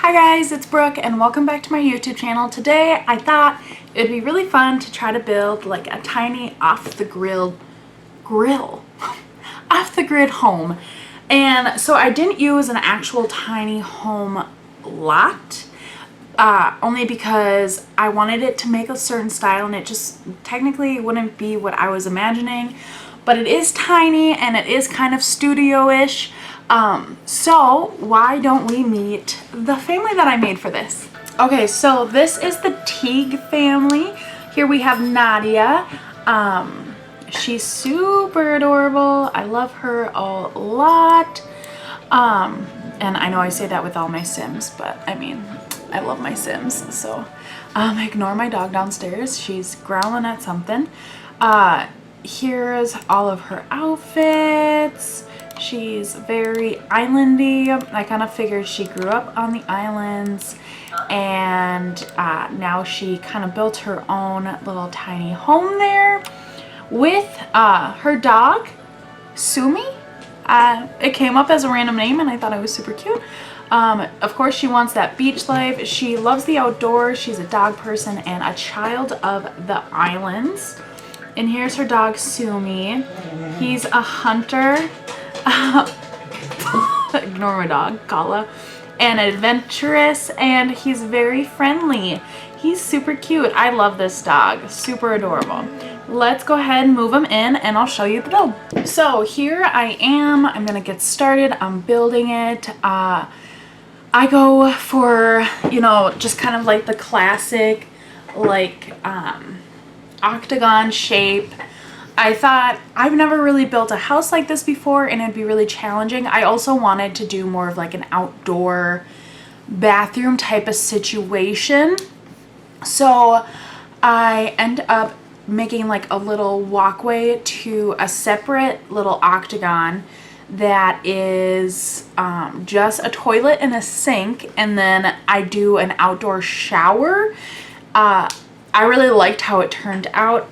Hi guys, it's Brooke and welcome back to my YouTube channel. Today I thought it'd be really fun to try to build like a tiny off the grid home. And so I didn't use an actual tiny home lot, only because I wanted it to make a certain style and it just technically wouldn't be what I was imagining. But it is tiny and it is kind of studio-ish. So why don't we meet the family that I made for this? Okay, so this is the Teague family. Here we have Nadia. She's super adorable. I love her a lot. And I know I say that with all my Sims, but I mean, I love my Sims. So ignore my dog downstairs. She's growling at something. Here's all of her outfits. She's very islandy. I kind of figured she grew up on the islands and now she kind of built her own little tiny home there with her dog, Sumi. It came up as a random name and I thought it was super cute. Of course, she wants that beach life. She loves the outdoors. She's a dog person and a child of the islands. And here's her dog, Sumi. He's a hunter. Ignore my dog, Kala. And adventurous, and he's very friendly. He's super cute. I love this dog. Super adorable. Let's go ahead and move him in and I'll show you the build. So here I am. I'm gonna get started. I'm building it. I go for, you know, just kind of like the classic, like, octagon shape. I thought I've never really built a house like this before and it'd be really challenging. I also wanted to do more of like an outdoor bathroom type of situation. So I end up making like a little walkway to a separate little octagon that is just a toilet and a sink, and then I do an outdoor shower. I really liked how it turned out.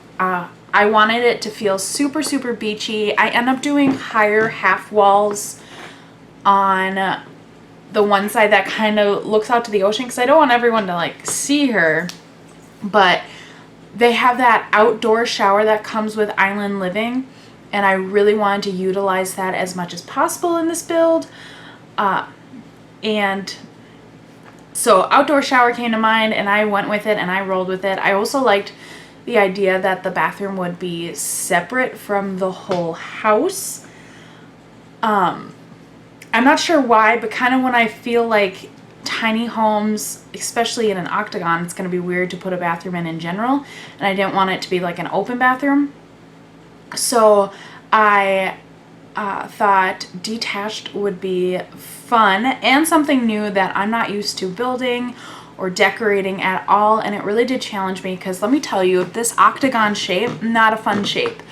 I wanted it to feel super, super beachy. I end up doing higher half walls on the one side that kind of looks out to the ocean because I don't want everyone to like see her. But they have that outdoor shower that comes with island living, and I really wanted to utilize that as much as possible in this build. And so outdoor shower came to mind and I went with it and I rolled with it. I also liked the idea that the bathroom would be separate from the whole house. I'm not sure why, but kind of when I feel like tiny homes, especially in an octagon, it's going to be weird to put a bathroom in general, and I didn't want it to be like an open bathroom. So I thought detached would be fun and something new that I'm not used to building or decorating at all, and it really did challenge me because let me tell you, this octagon shape, not a fun shape.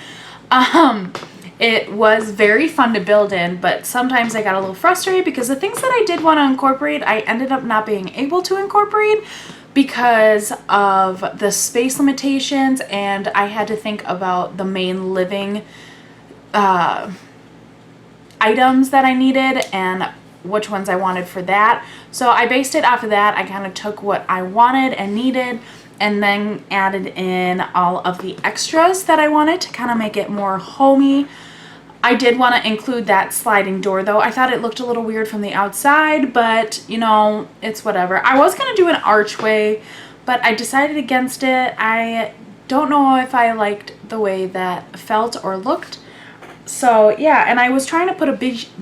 It was very fun to build in, but sometimes I got a little frustrated because the things that I did want to incorporate, I ended up not being able to incorporate because of the space limitations, and I had to think about the main living items that I needed and which ones I wanted for that. So I based it off of that. I kind of took what I wanted and needed and then added in all of the extras that I wanted to kind of make it more homey. I did want to include that sliding door though. I thought it looked a little weird from the outside, but you know, it's whatever. I was going to do an archway, but I decided against it. I don't know if I liked the way that felt or looked. So yeah, and I was trying to put a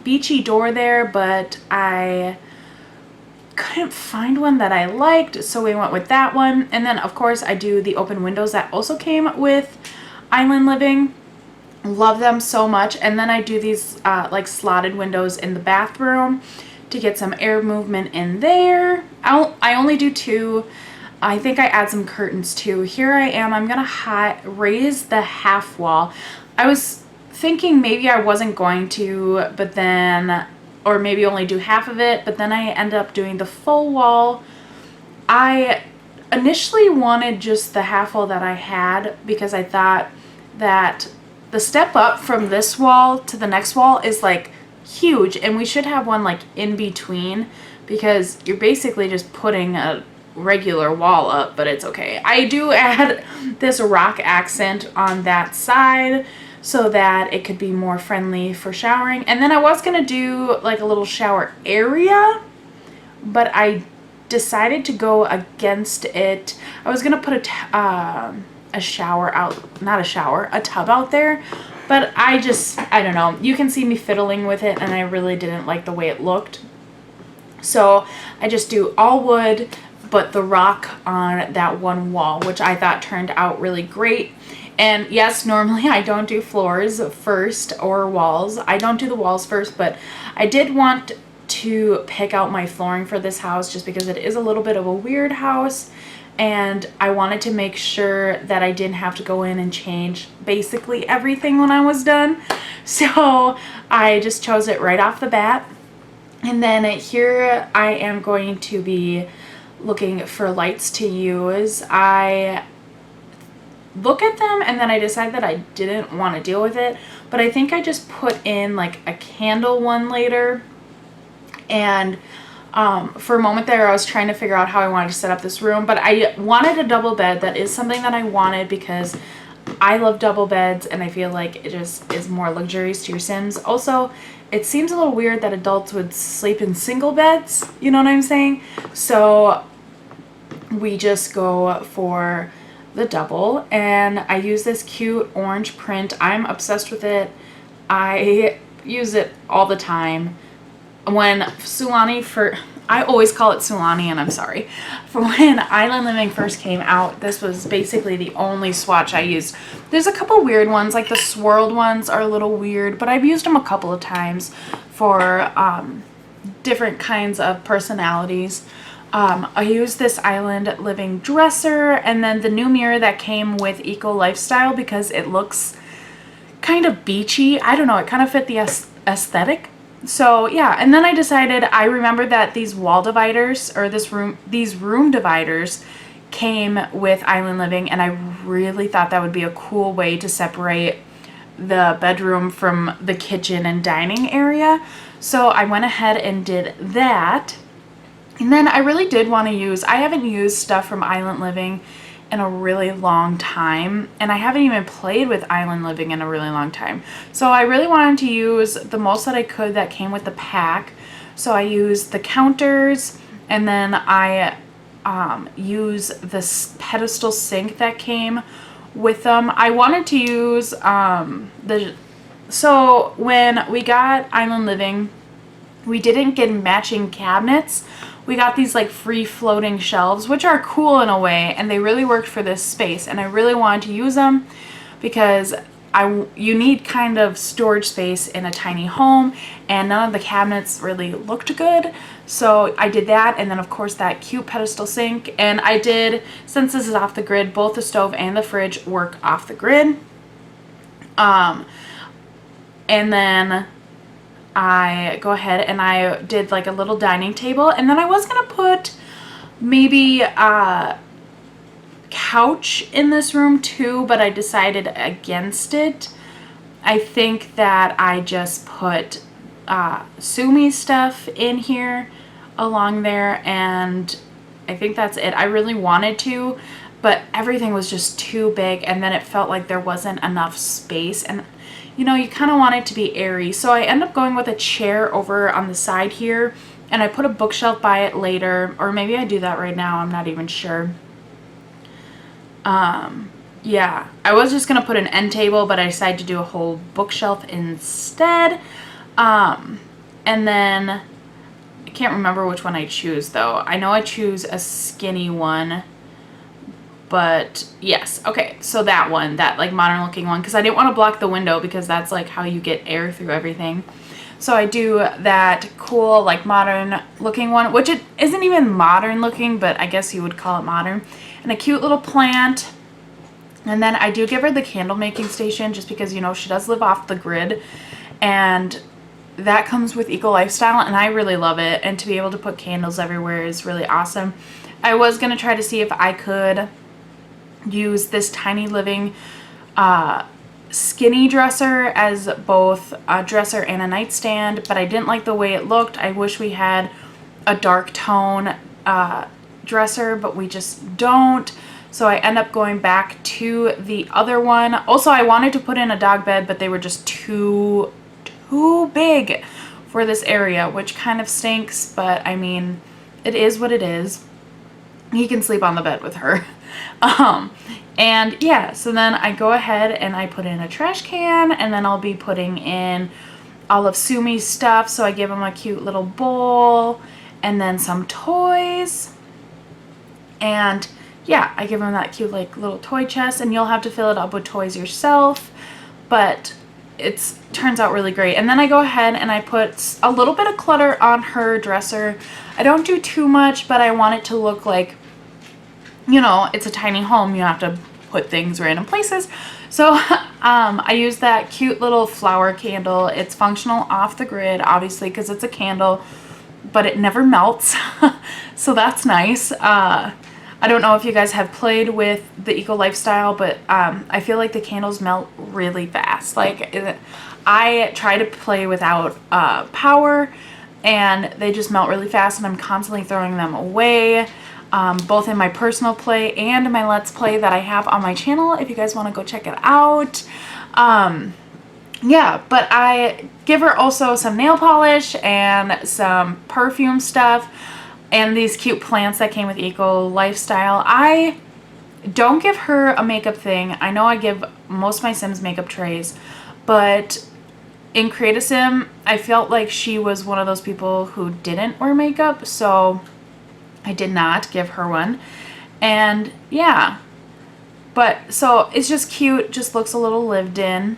beachy door there, but I couldn't find one that I liked, so we went with that one. And then of course I do the open windows that also came with island living. Love them so much. And then I do these like slotted windows in the bathroom to get some air movement in there. I only do two. I think I add some curtains too. Here I am. I'm gonna raise the half wall. I was thinking maybe I wasn't going to, but then, or maybe only do half of it, but then I ended up doing the full wall. I initially wanted just the half wall that I had because I thought that the step up from this wall to the next wall is like huge and we should have one like in between, because you're basically just putting a regular wall up, but it's okay. I do add this rock accent on that side so that it could be more friendly for showering. And then I was gonna do like a little shower area, but I decided to go against it. I was gonna put a shower out, not a shower, a tub out there, but I don't know. You can see me fiddling with it, and I really didn't like the way it looked. So I just do all wood, but the rock on that one wall, which I thought turned out really great. And yes, normally I don't do floors first or walls. I don't do the walls first, but I did want to pick out my flooring for this house just because it is a little bit of a weird house, and I wanted to make sure that I didn't have to go in and change basically everything when I was done. So I just chose it right off the bat. And then here I am going to be looking for lights to use. I look at them and then I decide that I didn't want to deal with it, but I think I just put in like a candle one later. And for a moment there I was trying to figure out how I wanted to set up this room, but I wanted a double bed. That is something that I wanted because I love double beds, and I feel like it just is more luxurious to your Sims. Also, it seems a little weird that adults would sleep in single beds, you know what I'm saying? So we just go for the double, and I use this cute orange print. I'm obsessed with it. I use it all the time. When I always call it Sulani, and I'm sorry. For when Island Living first came out, this was basically the only swatch I used. There's a couple weird ones, like the swirled ones are a little weird, but I've used them a couple of times for different kinds of personalities. I used this Island Living dresser, and then the new mirror that came with Eco Lifestyle because it looks kind of beachy. I don't know, it kind of fit the aesthetic. So yeah, and then I decided, I remembered that these wall dividers, or these room dividers came with Island Living, and I really thought that would be a cool way to separate the bedroom from the kitchen and dining area. So I went ahead and did that. And then I really did want to use, I haven't used stuff from Island Living in a really long time, and I haven't even played with Island Living in a really long time. So I really wanted to use the most that I could that came with the pack. So I used the counters, and then I use this pedestal sink that came with them. I wanted to use so when we got Island Living, we didn't get matching cabinets. We got these like free floating shelves, which are cool in a way, and they really worked for this space, and I really wanted to use them because you need kind of storage space in a tiny home, and none of the cabinets really looked good. So I did that, and then of course that cute pedestal sink. And I did, since this is off the grid, both the stove and the fridge work off the grid. And then I go ahead and I did like a little dining table, and then I was gonna put maybe a couch in this room too, but I decided against it. I think that I just put Sumi stuff in here along there, and I think that's it. I really wanted to, but everything was just too big, and then it felt like there wasn't enough space, and you know, you kind of want it to be airy. So I end up going with a chair over on the side here, and I put a bookshelf by it later, or maybe I do that right now, I'm not even sure. Yeah, I was just gonna put an end table, but I decided to do a whole bookshelf instead. And then I can't remember which one I choose though. I know I choose a skinny one, but yes, okay, so that one, that like modern looking one, because I didn't want to block the window because that's like how you get air through everything. So I do that cool like modern looking one, which it isn't even modern looking, but I guess you would call it modern, and a cute little plant. And then I do give her the candle making station just because, you know, she does live off the grid, and that comes with Eco Lifestyle, and I really love it, and to be able to put candles everywhere is really awesome. I was going to try to see if I could use this Tiny Living skinny dresser as both a dresser and a nightstand, but I didn't like the way it looked. I wish we had a dark tone dresser, but we just don't. So I end up going back to the other one. Also, I wanted to put in a dog bed, but they were just too big for this area, which kind of stinks, but I mean, it is what it is. He can sleep on the bed with her. And yeah, so then I go ahead and I put in a trash can, and then I'll be putting in all of Sumi's stuff. So I give him a cute little bowl and then some toys. And yeah, I give him that cute like little toy chest, and you'll have to fill it up with toys yourself, but it turns out really great. And then I go ahead and I put a little bit of clutter on her dresser. I don't do too much, but I want it to look like, you know, it's a tiny home. You have to put things random places. So I use that cute little flower candle. It's functional off the grid, obviously, because it's a candle, but it never melts. So that's nice. I don't know if you guys have played with the Eco Lifestyle, but I feel like the candles melt really fast. Like I try to play without power, and they just melt really fast, and I'm constantly throwing them away, both in my personal play and my Let's Play that I have on my channel, if you guys want to go check it out. Yeah, but I give her also some nail polish and some perfume stuff, and these cute plants that came with Eco Lifestyle. I don't give her a makeup thing. I know I give most of my Sims makeup trays, but in Create a Sim, I felt like she was one of those people who didn't wear makeup, so I did not give her one. And yeah, but so it's just cute, just looks a little lived in.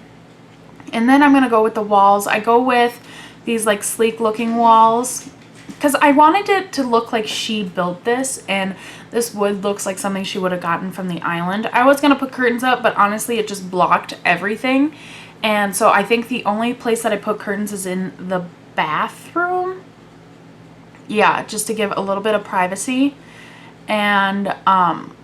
And then I'm gonna go with the walls. I go with these like sleek looking walls, because I wanted it to look like she built this, and this wood looks like something she would have gotten from the island. I was going to put curtains up, but honestly it just blocked everything. And so I think the only place that I put curtains is in the bathroom. Yeah, just to give a little bit of privacy. And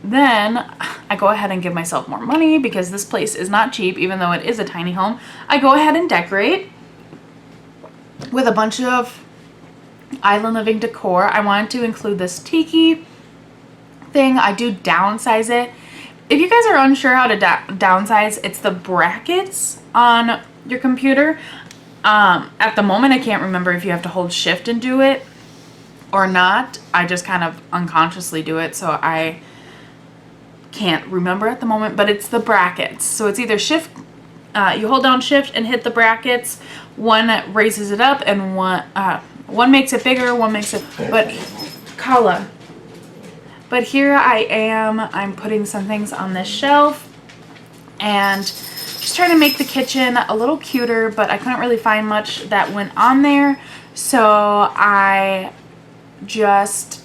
then I go ahead and give myself more money, because this place is not cheap, even though it is a tiny home. I go ahead and decorate with a bunch of Island Living decor. I wanted to include this tiki thing. I do downsize it. If you guys are unsure how to downsize, it's the brackets on your computer. At the moment, I can't remember if you have to hold shift and do it or not. I just kind of unconsciously do it, so I can't remember at the moment, but it's the brackets. So it's either shift, you hold down shift and hit the brackets. One raises it up, and one makes it bigger, one makes it, but Kala. But here I am, I'm putting some things on this shelf and just trying to make the kitchen a little cuter, but I couldn't really find much that went on there. So I just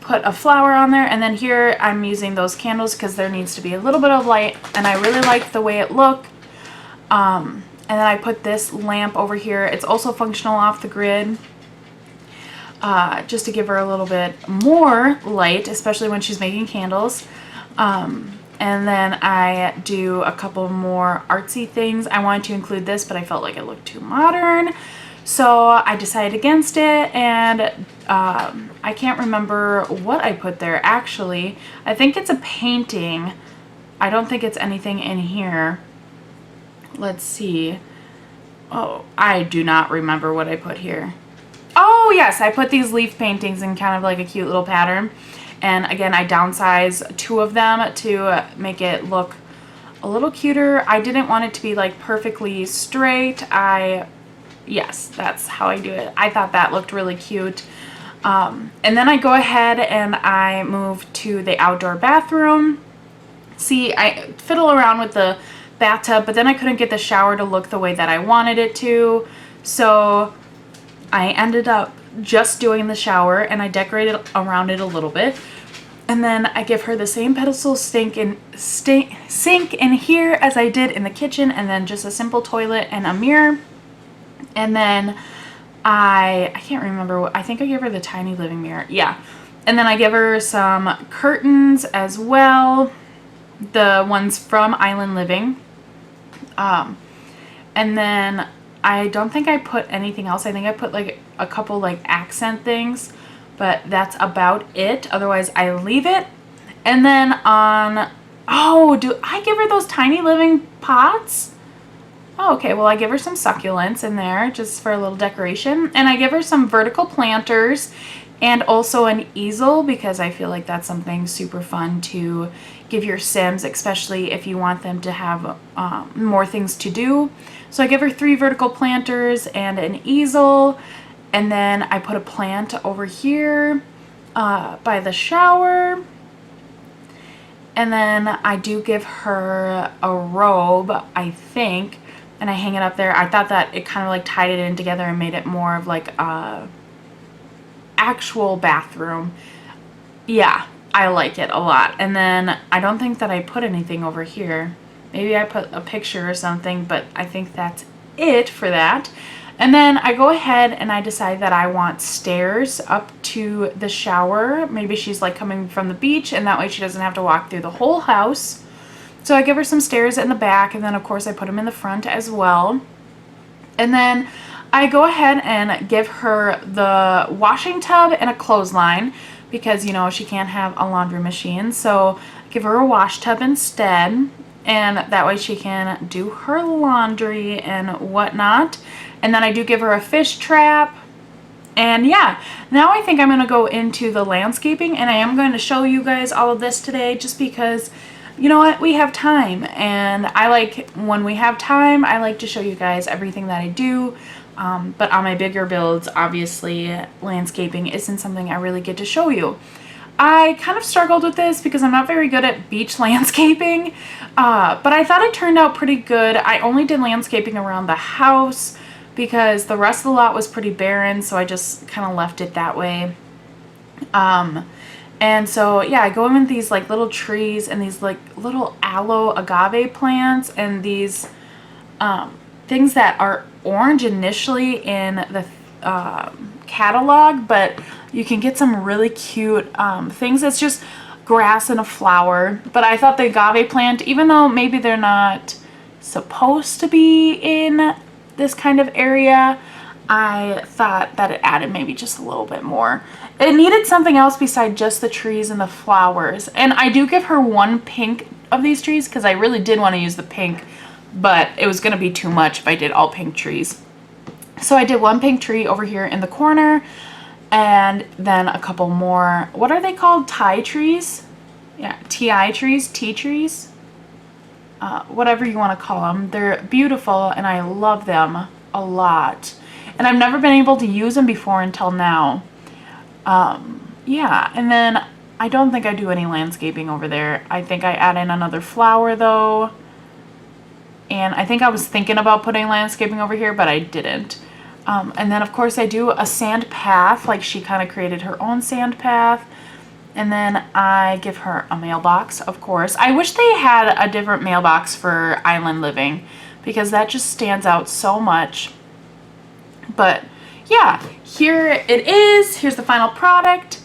put a flower on there, and then here I'm using those candles because there needs to be a little bit of light, and I really like the way it looked. And then I put this lamp over here. It's also functional off the grid. Just to give her a little bit more light, especially when she's making candles. And then I do a couple more artsy things. I wanted to include this, but I felt like it looked too modern, so I decided against it. And I can't remember what I put there actually. I think it's a painting. I don't think it's anything in here. Let's see. Oh, I do not remember what I put here. Oh yes, I put these leaf paintings in kind of like a cute little pattern. And again, I downsized 2 of them to make it look a little cuter. I didn't want it to be like perfectly straight. Yes, that's how I do it. I thought that looked really cute. And then I go ahead and I move to the outdoor bathroom. See, I fiddle around with the bathtub, but then I couldn't get the shower to look the way that I wanted it to. So I ended up just doing the shower, and I decorated around it a little bit. And then I give her the same pedestal sink in here as I did in the kitchen, and then just a simple toilet and a mirror. And then I can't remember what, I think I gave her the tiny living mirror. Yeah. And then I give her some curtains as well, the ones from Island Living. And then I don't think I put anything else. I think I put like a couple like accent things, but that's about it. Otherwise, I leave it. And then on, oh, do I give her those tiny living pots? Oh, okay, well, I give her some succulents in there just for a little decoration. And I give her some vertical planters and also an easel, because I feel like that's something super fun to give your Sims, especially if you want them to have more things to do. So I give her 3 vertical planters and an easel, and then I put a plant over here by the shower. And then I do give her a robe, I think, and I hang it up there. I thought that it kind of like tied it in together and made it more of like a actual bathroom. Yeah, I like it a lot. And then I don't think that I put anything over here. Maybe I put a picture or something, but I think that's it for that. And then I go ahead and I decide that I want stairs up to the shower. Maybe she's like coming from the beach, and that way she doesn't have to walk through the whole house. So I give her some stairs in the back, and then of course I put them in the front as well. And then I go ahead and give her the washing tub and a clothesline, because, you know, she can't have a laundry machine. So I give her a wash tub instead, and that way she can do her laundry and whatnot. And then I do give her a fish trap. And yeah, now I think I'm going to go into the landscaping, and I am going to show you guys all of this today just because, you know what, we have time. And I like, when we have time, I like to show you guys everything that I do. But on my bigger builds, obviously, landscaping isn't something I really get to show you. I kind of struggled with this because I'm not very good at beach landscaping, but I thought it turned out pretty good. I only did landscaping around the house because the rest of the lot was pretty barren, so I just kind of left it that way. And so, yeah, I go in with these like little trees and these like little aloe agave plants and these things that are orange initially in the catalog, but you can get some really cute things. It's just grass and a flower. But I thought the agave plant, even though maybe they're not supposed to be in this kind of area, I thought that it added maybe just a little bit more. It needed something else besides just the trees and the flowers. And I do give her 1 pink of these trees because I really did want to use the pink, but it was going to be too much if I did all pink trees. So I did 1 pink tree over here in the corner, and then a couple more. What are they called? Thai trees? Yeah, TI trees, tea trees. Whatever you want to call them. They're beautiful and I love them a lot. And I've never been able to use them before until now. Yeah, and then I don't think I do any landscaping over there. I think I add in another flower though. And I think I was thinking about putting landscaping over here, but I didn't. And then of course I do a sand path, like she kind of created her own sand path. And then I give her a mailbox, of course. I wish they had a different mailbox for island living because that just stands out so much. But yeah, here it is. Here's the final product.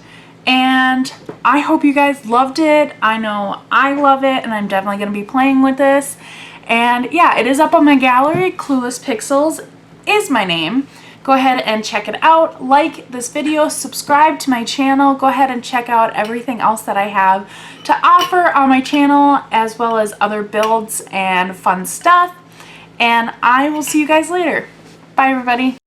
And I hope you guys loved it. I know I love it, and I'm definitely going to be playing with this. And yeah, it is up on my gallery. Clueless Pixels is my name. Go ahead and check it out. Like this video, subscribe to my channel. Go ahead and check out everything else that I have to offer on my channel, as well as other builds and fun stuff. And I will see you guys later. Bye, everybody.